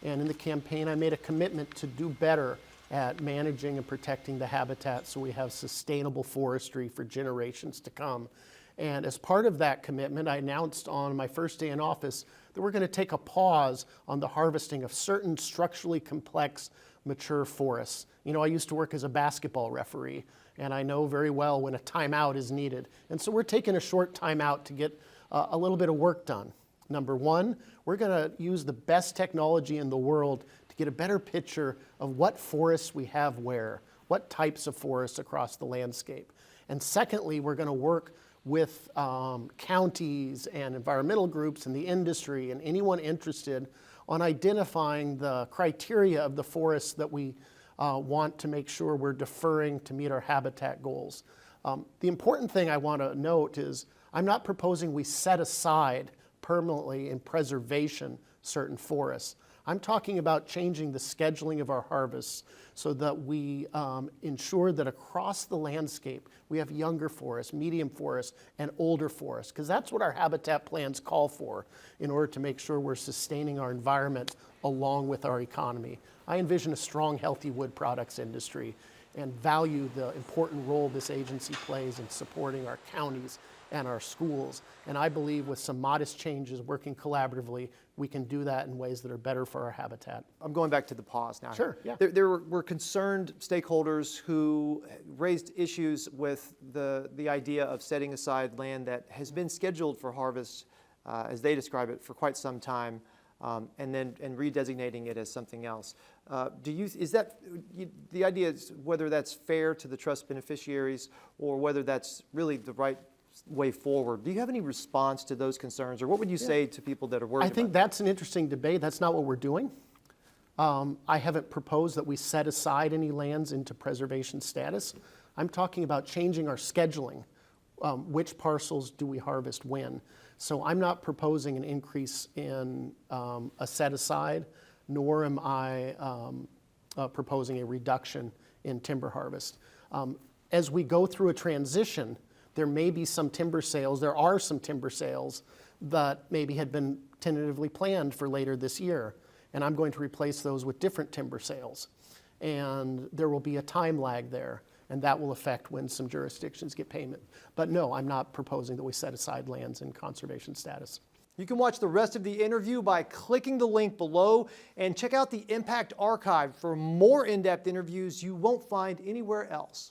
And in the campaign, I made a commitment to do better at managing and protecting the habitat so we have sustainable forestry for generations to come. And as part of that commitment, I announced on my first day in office that we're going to take a pause on the harvesting of certain structurally complex mature forests. You know, I used to work as a basketball referee, and I know very well when a timeout is needed. And so we're taking a short timeout to get a little bit of work done. Number one, we're going to use the best technology in the world to get a better picture of what forests we have where, what types of forests across the landscape. And secondly, we're going to work with counties and environmental groups and the industry and anyone interested on identifying the criteria of the forests that we want to make sure we're deferring to meet our habitat goals. The important thing I want to note is I'm not proposing we set aside permanently in preservation certain forests. I'm talking about changing the scheduling of our harvests so that we ensure that across the landscape we have younger forests, medium forests, and older forests, because that's what our habitat plans call for in order to make sure we're sustaining our environment along with our economy. I envision a strong, healthy wood products industry and value the important role this agency plays in supporting our counties and our schools. And I believe with some modest changes, working collaboratively, we can do that in ways that are better for our habitat. I'm going back to the pause now. Sure, yeah. There were concerned stakeholders who raised issues with the idea of setting aside land that has been scheduled for harvest, as they describe it, for quite some time, and redesignating it as something else. The idea is whether that's fair to the trust beneficiaries or whether that's really the right way forward. Do you have any response to those concerns, or what would you say to people that are worried about I think that's an interesting debate. That's not what we're doing. I haven't proposed that we set aside any lands into preservation status. I'm talking about changing our scheduling. Which parcels do we harvest when? So I'm not proposing an increase in a set aside, nor am I proposing a reduction in timber harvest. As we go through a transition, there may be some timber sales, there are some timber sales that maybe had been tentatively planned for later this year, and I'm going to replace those with different timber sales. And there will be a time lag there, and that will affect when some jurisdictions get payment. But no, I'm not proposing that we set aside lands in conservation status. You can watch the rest of the interview by clicking the link below and check out the Impact Archive for more in-depth interviews you won't find anywhere else.